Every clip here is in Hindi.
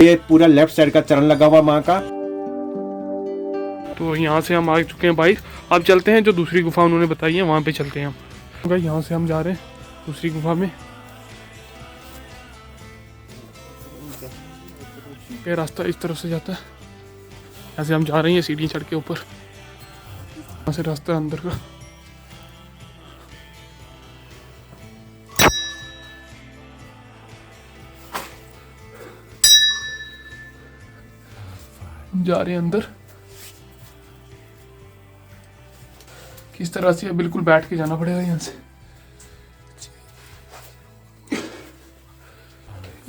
ये पूरा लेफ्ट साइड का चरण लगा हुआ माँ का। तो यहाँ से हम आ चुके हैं भाई। अब चलते हैं जो दूसरी गुफा उन्होंने बताई है वहाँ पे चलते हैं हम। भाई यहाँ से हम जा रहे हैं दूसरी गुफा में। ये रास्ता इस तरफ से जाता है, यहाँ से हम जा रहे हैं सीढ़ी चढ़ के ऊपर, यहाँ से रास्ता अंदर का। जा रहे हैं अंदर। किस तरह से बिल्कुल बैठ के जाना पड़ेगा यहाँ से।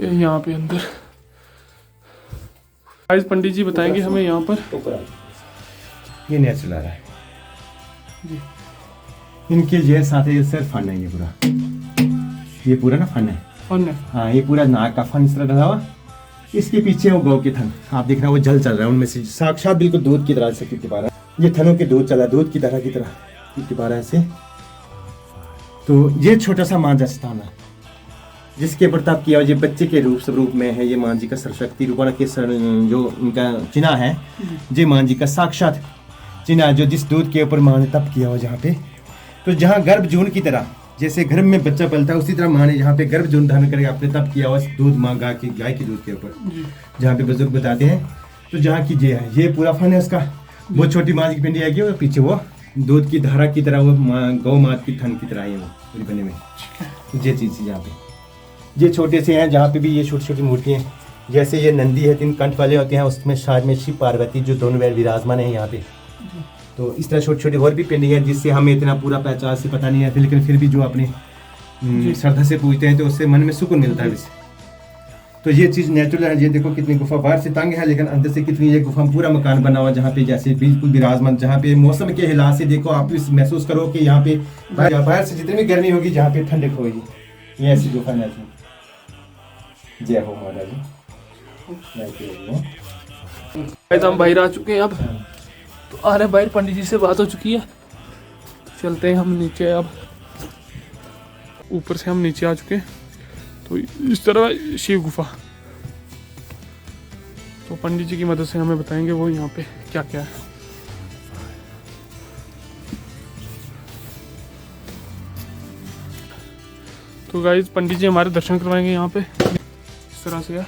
यहाँ पे अंदर आज पंडित जी बताएंगे हमें यहाँ पर। ये नेचुरल आ रहा है जी। इनके ये साथ ये सर फन है, ये पूरा ना फन है। फन है हाँ, ये पूरा नाक का फन इस तरह लगा हुआ। इसके पीछे वो गौ के थन आप देख रहे हैं, वो जल चल रहा है उनमें से साक्षात बिल्कुल दूध की तरह से टिपा रहा है। ये थनों के दूध चला, दूध की तरह टिपा रहा है ऐसे। तो ये छोटा सा मां स्थान है जिसके प्रताप किया ये बच्चे के स्वरूप में है। ये मां जी का सरस्वती रूपाणा के जो उनका चिन्ह है, ये मां जी का साक्षात चिन्ह जो जिस दूध के ऊपर मां ने तप किया हुआ जहाँ पे। तो जहाँ गर्भ जून की तरह जैसे गर्भ में बच्चा पलता है, उसी तरह मां ने यहाँ पे गर्भ जून धारण करके आपने तप किया हुआ दूध मां गाय के दूध के ऊपर, जहाँ पे बुजुर्ग बताते हैं। तो जहाँ की ये पूरा फन है उसका। वो छोटी मां की पिंडी आएगी और पीछे वो दूध की धारा की तरह वो गौ मात की थन की तरह है वो पूरी बने में। ये चीज यहाँ पे ये छोटे से हैं, जहाँ पे भी ये छोटी छोटी मूर्तियाँ जैसे ये नंदी है 3 कंठ वाले होते हैं, उसमें शायद में शिव पार्वती जो दोनों वेर विराजमान है यहाँ पे। तो इस तरह छोटी छोटी और भी पिंडी है जिससे हमें इतना पूरा पहचान से पता नहीं है, लेकिन फिर भी जो अपने श्रद्धा से पूछते हैं तो उससे मन में सुकून मिलता है इससे। तो ये चीज़ नेचुरल है। ये देखो कितनी गुफा बाहर से तंग है लेकिन अंदर से कितनी ये गुफा पूरा मकान बना हुआ जहाँ पे जैसे बिल्कुल विराजमान, जहाँ पे मौसम के हिसाब से देखो आप महसूस करो कि यहाँ पे बाहर से जितनी भी गर्मी होगी जहाँ पे ठंडक होगी। ये ऐसी गुफा नेचुरल। जय हो माता जी। हम बाहर आ चुके हैं अब। तो आ रहे बाहर, पंडित जी से बात हो चुकी है। तो चलते हैं हम नीचे। अब ऊपर से हम नीचे आ चुके हैं। तो इस तरह शिव गुफा। तो पंडित जी की मदद से हमें बताएंगे वो यहाँ पे क्या क्या है। तो गाइस पंडित जी हमारे दर्शन करवाएंगे यहाँ पे। इस तरह से है।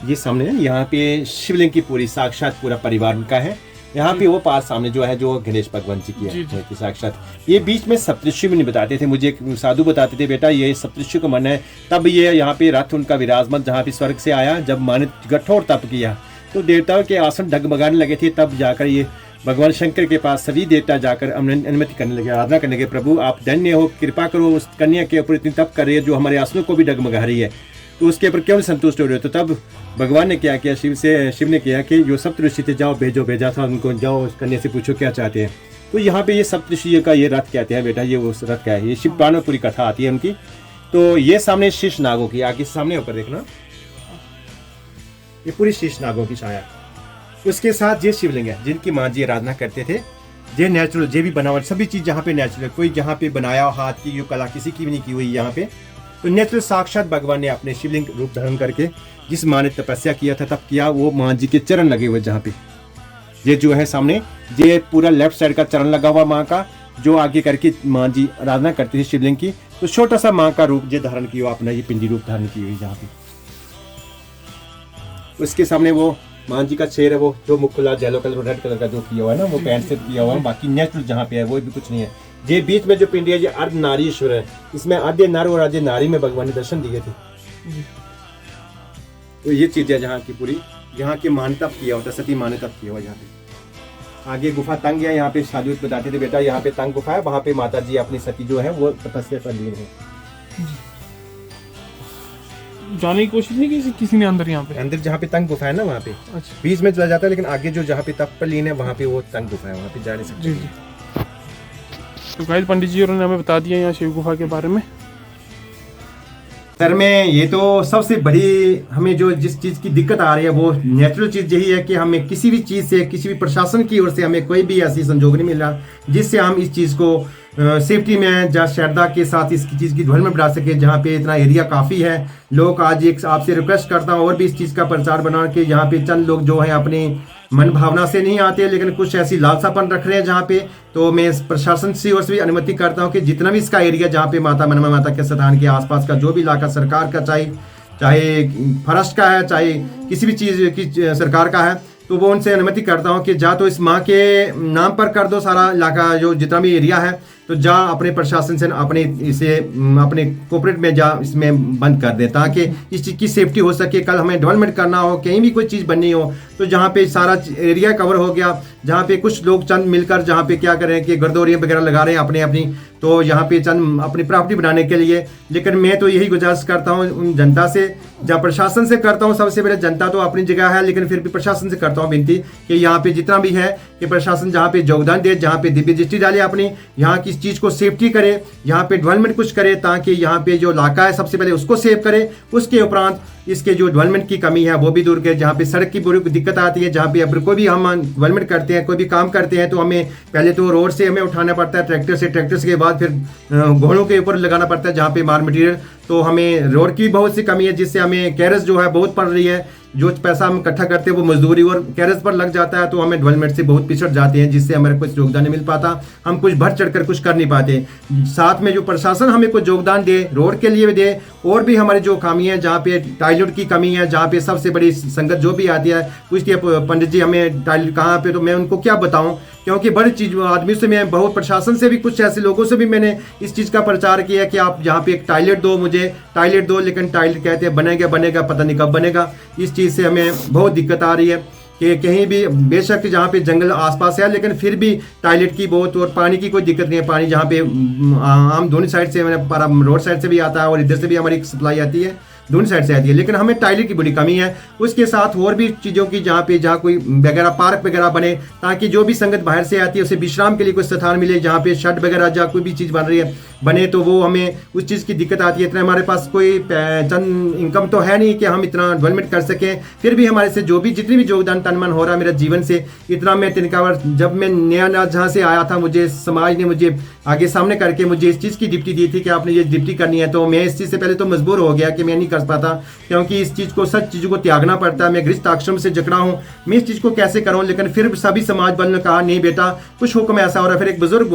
ये सामने है, यहाँ पे शिवलिंग की पूरी साक्षात पूरा परिवार का है। यहाँ पे वो पास सामने जो है जो गणेश भगवान जी की है कि साक्षात। ये बीच में सप्तऋषि भी नहीं बताते थे, मुझे एक साधु बताते थे बेटा ये सप्तऋषि का मन है। तब ये यहाँ पे रथ उनका विराजमान जहाँ पे स्वर्ग से आया, जब मां ने कठोर तप किया तो देवताओं के आसन डगमगाने लगे थे। तब जाकर ये भगवान शंकर के पास सभी देवता जाकर अनुमति करने लगे, आराधना करने लगे, प्रभु आप धन्य हो, कृपा करो उस कन्या के ऊपर इतनी तप कर रही है जो हमारे आसनों को भी डगमगा रही है, तो उसके ऊपर क्यों संतुष्ट हो रहे हो। तो तब भगवान ने क्या किया, शिव ने किया कि जो सप्तऋषि थे जाओ भेजा था उनको, जाओ उस कन्या से पूछो क्या चाहते हैं। तो यहाँ पे ये सप्तऋषि का ये रथ कहते हैं बेटा, ये वो रथ क्या है, ये शिव पुराण में पूरी कथा आती है उनकी। तो ये सामने शीश नागों की आगे सामने ऊपर देखना, ये पूरी शीश नागों की छाया। उसके साथ ये शिवलिंग है जिनकी मां जी आराधना करते थे। ये नेचुरल, ये भी बनावट सभी चीज यहाँ पे नेचुरल, कोई जहाँ पे बनाया हाथ की जो कला किसी की भी नहीं की हुई यहाँ पे। तो नेचुरल साक्षात भगवान ने अपने शिवलिंग रूप धारण करके जिस मां ने तपस्या किया था तब किया, वो मां जी के चरण लगे हुए जहाँ पे। ये जो है सामने ये पूरा लेफ्ट साइड का चरण लगा हुआ माँ का, जो आगे करके मां जी आराधना करती थी शिवलिंग की। तो छोटा सा माँ का रूप ये धारण किया अपना, ये पिंडी रूप धारण की हुई जहाँ पे। उसके सामने वो मां जी का शेर है, वो जो मुख खुला येलो कलर रेड कलर का जो किया हुआ है ना, वो पैंट से किया हुआ है। बाकी नेचुरल जहाँ पे है वो भी कुछ नहीं है। ये बीच में जो पिंडी है ये अर्ध नारीश्वर है, इसमें आधे नर और आधे नारी में भगवान ने दर्शन दिए थे। तो ये चीज है जहाँ की पूरी, यहाँ की मान्यता किया होता, सती मान्यता किया हुआ यहाँ पे। आगे गुफा तंग है, यहाँ पे साधु बताते थे बेटा यहाँ पे तंग गुफा है, वहाँ पे माता जी अपनी सती जो है वो तपस्या कर ली है। जाने की कोशिश नहीं की किसी ने अंदर, यहाँ पे अंदर जहाँ पे तंग गुफा है ना वहाँ पे। अच्छा। बीच में चला जाता है लेकिन आगे जो जहाँ पे तप पर लीन है वहाँ पे वो तंग गुफा है, वहाँ पे जा नहीं सकते। जी। तो गाइस पंडित जी उन्होंने हमें बता दिया यहाँ शिव गुफा के बारे में। सर में ये तो सबसे बड़ी हमें जो जिस चीज़ की दिक्कत आ रही है वो नेचुरल चीज़ यही है कि हमें किसी भी चीज़ से, किसी भी प्रशासन की ओर से हमें कोई भी ऐसी संजोग नहीं मिल रहा जिससे हम इस चीज़ को सेफ्टी में जहाँ श्रद्धा के साथ इस चीज़ की डेवलपमेंट बढ़ा सके। जहाँ पे इतना एरिया काफ़ी है, लोग आज एक आपसे रिक्वेस्ट करता हूँ और भी इस चीज़ का प्रचार बना के यहाँ पे चंद लोग जो हैं अपने मन भावना से नहीं आते लेकिन कुछ ऐसी लालसापन रख रहे हैं जहाँ पे, तो मैं प्रशासन से और से भी अनुमति करता हूँ कि जितना भी इसका एरिया जहाँ पे माता मनवा माता के स्थान के आसपास का जो भी इलाका सरकार का चाहे फॉरेस्ट का है, चाहे किसी भी चीज़ की सरकार का है, तो वो उनसे अनुमति करता हूँ कि जा तो इस माँ के नाम पर कर दो सारा इलाका जो जितना भी एरिया है, तो जा अपने प्रशासन से अपने इसे अपने कोऑपरेट में जा इसमें बंद कर दे ताकि इस चीज़ की सेफ्टी हो सके। कल हमें डेवलपमेंट करना हो, कहीं भी कोई चीज़ बननी हो, तो जहाँ पे सारा एरिया कवर हो गया, जहाँ पे कुछ लोग चंद मिलकर जहाँ पे क्या करें कि गर्दौरियाँ वगैरह लगा रहे हैं अपनी तो यहाँ पे चंद अपनी प्रॉपर्टी बनाने के लिए। लेकिन मैं तो यही गुजारिश करता हूँ उन जनता से, जहाँ प्रशासन से करता हूँ, सबसे पहले जनता तो अपनी जगह है लेकिन फिर भी प्रशासन से करता हूँ विनती कि यहाँ पे जितना भी है कि प्रशासन जहाँ पे योगदान दे, जहाँ पे दिव्य दृष्टि डाले अपनी, यहाँ की चीज़ को सेफ्टी करे, यहाँ पे डेवलपमेंट कुछ करे ताकि यहाँ पे जो इलाका है सबसे पहले उसको सेव करे, उसके उपरांत इसके जो डेवलपमेंट की कमी है वो भी दूर करे। जहाँ पे सड़क की बुरी दिक्कत आती है, जहाँ पे अब कोई भी हम डेवलपमेंट करते हैं, कोई भी काम करते हैं, तो हमें पहले तो रोड से हमें उठाना पड़ता है ट्रैक्टर से के बाद फिर घोड़ों के ऊपर लगाना पड़ता है जहाँ पे मार मटीरियल, तो हमें रोड की बहुत सी कमी है जिससे हमें कैरेज जो है बहुत पड़ रही है। जो पैसा हम इकट्ठा करते हैं वो मजदूरी और कैरेज पर लग जाता है, तो हमें डेवलपमेंट से बहुत पिछड़ जाते हैं जिससे हमारे कुछ योगदान नहीं मिल पाता, हम कुछ बढ़ चढ़ कर कुछ कर नहीं पाते। साथ में जो प्रशासन हमें कुछ योगदान दे, रोड के लिए भी दे, और भी हमारी जो कमी है, जहाँ पे टॉयलेट की कमी है, जहाँ पे सबसे बड़ी संगत जो भी आती है पूछती है पंडित जी हमें टॉयलेट कहाँ पे, तो मैं उनको क्या बताऊँ, क्योंकि बड़ी चीज़ आदमी से मैं बहुत प्रशासन से भी कुछ ऐसे लोगों से भी मैंने इस चीज़ का प्रचार किया कि आप यहाँ पे एक टॉयलेट दो, मुझे टॉयलेट दो, लेकिन टॉयलेट कहते हैं बनेगा पता नहीं कब बनेगा। इस चीज़ से हमें बहुत दिक्कत आ रही है कि कहीं भी बेशक जहाँ पे जंगल आसपास है लेकिन फिर भी टॉयलेट की बहुत, और पानी की कोई दिक्कत नहीं है। पानी जहाँ पे आम दोनों साइड से रोड साइड से भी आता है और इधर से भी हमारी सप्लाई आती है, दोनों साइड से आती है, लेकिन हमें टॉयलेट की बड़ी कमी है। उसके साथ और भी चीज़ों की जहाँ कोई वगैरह पार्क वगैरह बने ताकि जो भी संगत बाहर से आती है उसे विश्राम के लिए कोई स्थान मिले, जहाँ पे शेड वगैरह जहाँ कोई भी चीज़ बन रही है बने, तो वो हमें उस चीज़ की दिक्कत आती है। इतना हमारे पास कोई चंद इनकम तो है नहीं कि हम इतना डेवलपमेंट कर सकें, फिर भी हमारे से जो भी जितनी भी योगदान तन मन हो रहा है मेरा जीवन से, इतना मैं तिनकावर जब मैं नया जहाँ से आया था, मुझे समाज ने मुझे आगे सामने करके मुझे इस चीज़ की ड्यूटी दी थी कि आपने ये ड्यूटी करनी है, तो मैं इस चीज़ से पहले तो मजबूर हो गया कि मैं नहीं कर पाता, क्योंकि इस चीज़ को सच चीज़ों को त्यागना पड़ता है। मैं गृहस्थ आश्रम से जकड़ा हूँ, मैं इस चीज़ को कैसे करूँ, लेकिन फिर सभी समाज बल ने कहा नहीं बेटा कुछ हुक्म ऐसा हो रहा है। फिर एक बुजुर्ग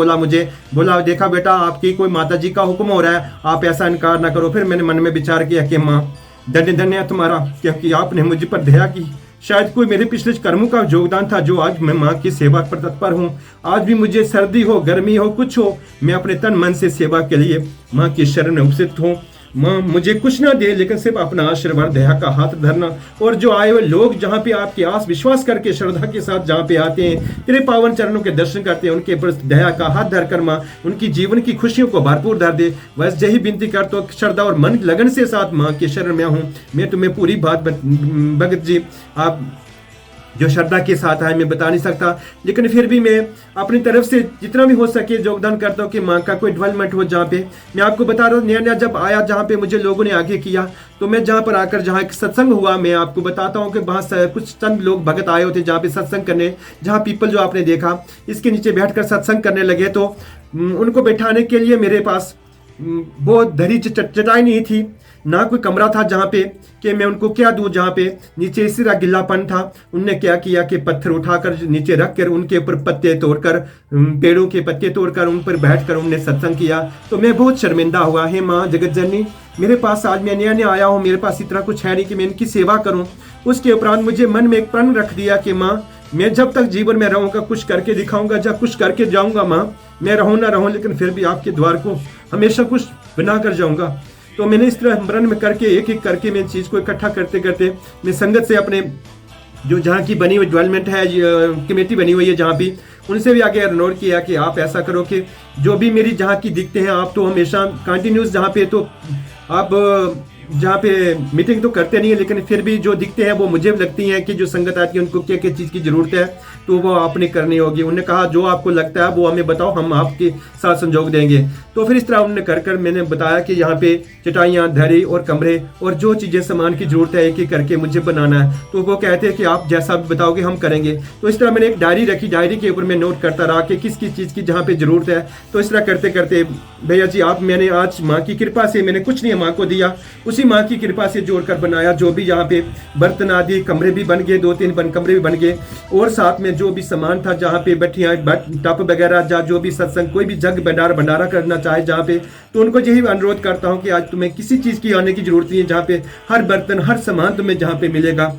बोला देखा बेटा आपकी कोई माता जी का हुक्म हो रहा है, आप ऐसा इनकार ना करो। फिर मैंने मन में विचार किया कि माँ धन्य है तुम्हारा, क्योंकि आपने मुझ पर दया की। शायद कोई मेरे पिछले कर्मों का योगदान था जो आज मैं माँ की सेवा पर तत्पर हूँ। आज भी मुझे सर्दी हो गर्मी हो कुछ हो, मैं अपने तन मन से सेवा के लिए माँ की शरण में उपस्थित हूँ। माँ मुझे कुछ ना दे लेकिन सिर्फ अपना आशीर्वाद दया का हाथ धरना, और जो आए हुए लोग जहाँ पे आपके आस विश्वास करके श्रद्धा के साथ जहाँ पे आते हैं, तेरे पावन चरणों के दर्शन करते हैं, उनके ऊपर दया का हाथ धरकर माँ उनकी जीवन की खुशियों को भरपूर धर दे। बस यही विनती करता हूँ, श्रद्धा और मन लगन से साथ माँ के शरण में हूँ। मैं तुम्हें पूरी बात भगत जी आप जो श्रद्धा के साथ है मैं बता नहीं सकता, लेकिन फिर भी मैं अपनी तरफ से जितना भी हो सके योगदान करता हूँ कि माँ का कोई डेवलपमेंट हो। जहाँ पे मैं आपको बता रहा हूँ नया जब आया, जहाँ पे मुझे लोगों ने आगे किया, तो मैं जहाँ पर आकर जहाँ एक सत्संग हुआ, मैं आपको बताता हूँ कि वहाँ कुछ चंद लोग भगत आए होते जहाँ पे सत्संग करने, जहाँ पीपल जो आपने देखा इसके नीचे बैठकर सत्संग करने लगे, तो उनको बैठाने के लिए मेरे पास बहुत धरी चटाई नहीं थी, ना कोई कमरा था जहाँ पे कि मैं उनको क्या दूं। जहाँ पे नीचे इसी तरह गिल्लापन था, उनने क्या किया कि पत्थर उठाकर नीचे रख कर उनके ऊपर पत्ते तोड़कर, पेड़ों के पत्ते तोड़कर उन पर बैठकर उनने सत्संग किया। तो मैं बहुत शर्मिंदा हुआ, हे माँ जगत जननी, मेरे पास आज मैं नया आया हूँ, मेरे पास इतना कुछ है नहीं कि मैं इनकी सेवा करूँ। उसके उपरांत मुझे मन में एक प्रण रख दिया कि माँ मैं जब तक जीवन में रहूँगा कुछ करके दिखाऊंगा, जब कुछ करके जाऊँगा माँ, मैं रहूँ ना रहूँ लेकिन फिर भी आपके द्वार को हमेशा कुछ बना कर जाऊँगा। तो मैंने इस तरह मरण में करके एक एक करके मैं चीज़ को इकट्ठा करते करते मैं संगत से अपने जो जहाँ की बनी हुई डेवलपमेंट है कमेटी बनी हुई है जहाँ भी, उनसे भी आगे अनुरोध किया कि आप ऐसा करो कि जो भी मेरी जहाँ की दिखते हैं आप तो हमेशा कंटिन्यूस जहाँ पे तो आप जहाँ पे मीटिंग तो करते नहीं है, लेकिन फिर भी जो दिखते हैं वो मुझे लगती हैं कि जो संगत आती है उनको क्या क्या चीज़ की ज़रूरत है तो वो आपने करनी होगी। उन्होंने कहा जो आपको लगता है वो हमें बताओ, हम आपके साथ संजोग देंगे। तो फिर इस तरह उन्होंने कर मैंने बताया कि यहाँ पे चटाइयाँ, धरी और कमरे और जो चीज़ें सामान की ज़रूरत है एक एक करके मुझे बनाना है। तो वो कहते हैं कि आप जैसा भी बताओगे हम करेंगे। तो इस तरह मैंने एक डायरी रखी, डायरी के ऊपर मैं नोट करता रहा कि किस किस चीज़ की जहाँ पे ज़रूरत है। तो इस तरह करते करते भैया जी आप मैंने आज माँ की कृपा से मैंने कुछ नहीं माँ को दिया, उसी माँ की कृपा से जोड़कर बनाया। जो भी यहाँ पे बर्तन आदि, कमरे भी बन गए, 2-3 कमरे भी बन गए, और साथ में जो भी सामान था जहाँ पे बैठियाँ टप वगैरह, जहाँ जो भी सत्संग कोई भी जग भंडारा करना चाहे जहाँ पे, तो उनको यही अनुरोध करता हूँ कि आज तुम्हें किसी चीज़ की आने की जरूरत नहीं है, जहाँ पे हर बर्तन हर सामान तुम्हें जहाँ पे मिलेगा।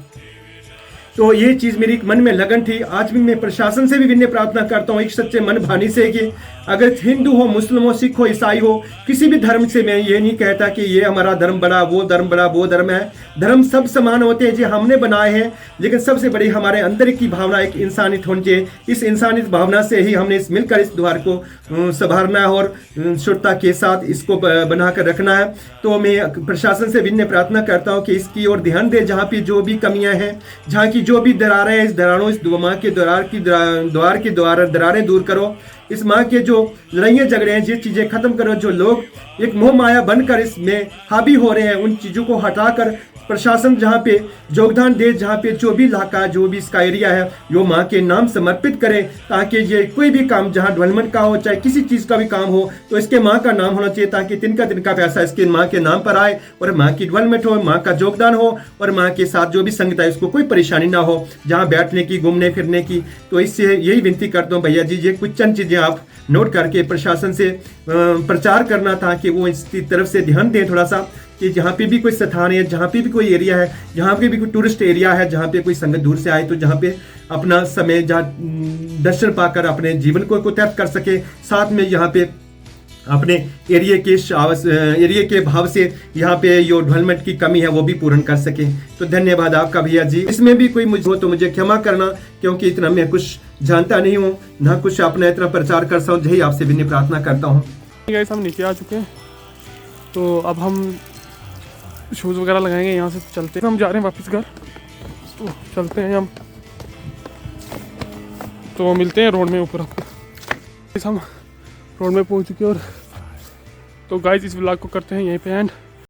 तो ये चीज़ मेरी मन में लगन थी। आज भी मैं प्रशासन से भी विनय प्रार्थना करता हूँ एक सच्चे मन भानी से कि अगर हिंदू हो, मुस्लिम हो, सिख हो, ईसाई हो, किसी भी धर्म से मैं ये नहीं कहता कि ये हमारा धर्म बड़ा, वो धर्म बड़ा, वो धर्म है। धर्म सब समान होते हैं जो हमने बनाए हैं, लेकिन सबसे बड़ी हमारे अंदर की भावना एक इंसानियत होनी चाहिए। इस इंसानियत भावना से ही हमने मिलकर इस द्वार को संभालना है और शुद्धता के साथ इसको बनाकर रखना है। तो मैं प्रशासन से विनय प्रार्थना करता हूँ कि इसकी ओर ध्यान दे, जहाँ पे जो भी कमियां हैं, जहाँ की जो भी दरारें हैं, इस दरारों, इस माँ के द्वार की दरारें दूर करो। इस माँ के जो लड़ाइयाँ झगड़े हैं, ये चीज़ें खत्म करो। जो लोग एक मोह माया बनकर इसमें हावी हो रहे हैं, उन चीज़ों को हटाकर प्रशासन जहाँ पे योगदान दे, जहाँ पे जो भी इलाका, जो भी इसका एरिया है, वो माँ के नाम समर्पित करे, ताकि ये कोई भी काम जहाँ डेवलपमेंट का हो, चाहे किसी चीज़ का भी काम हो, तो इसके माँ का नाम होना चाहिए, ताकि तिनका पैसा इसके माँ के नाम पर आए और माँ की डेवलपमेंट हो, माँ का योगदान हो, और माँ के साथ जो भी संगत है उसको कोई परेशानी ना हो, जहाँ बैठने की, घूमने फिरने की। तो इससे यही विनती करता हूँ भैया जी, ये कुछ चंद चीज़ें आप नोट करके प्रशासन से प्रचार करना था कि वो इसकी तरफ से ध्यान दें थोड़ा सा, कि जहाँ पे भी कोई स्थान है, जहाँ पे भी कोई एरिया है, जहाँ पे भी कोई टूरिस्ट एरिया है, जहाँ पे कोई संगत दूर से आए, तो जहाँ पे अपना समय जहाँ दर्शन पाकर अपने जीवन को व्यतीत कर सके, साथ में यहाँ पे अपने एरिया के भाव से यहाँ पे जो डेवलपमेंट की कमी है वो भी पूर्ण कर सके। तो धन्यवाद आपका भैया जी। इसमें भी कोई मुझे हो तो मुझे क्षमा करना, क्योंकि इतना मैं कुछ जानता नहीं हूँ, ना कुछ अपना इतना प्रचार कर सकूँ। यही आपसे विनम्र प्रार्थना करता हूँ। गाइस हम नीचे आ चुके हैं, तो अब हम शूज़ वगैरह लगाएंगे, यहाँ से चलते हैं। हम जा रहे हैं वापस घर, तो चलते हैं हम, तो मिलते हैं रोड में ऊपर आपको। हम रोड में पहुँच चुके हैं, और तो गाइस इस व्लॉग को करते हैं यहीं पे एंड।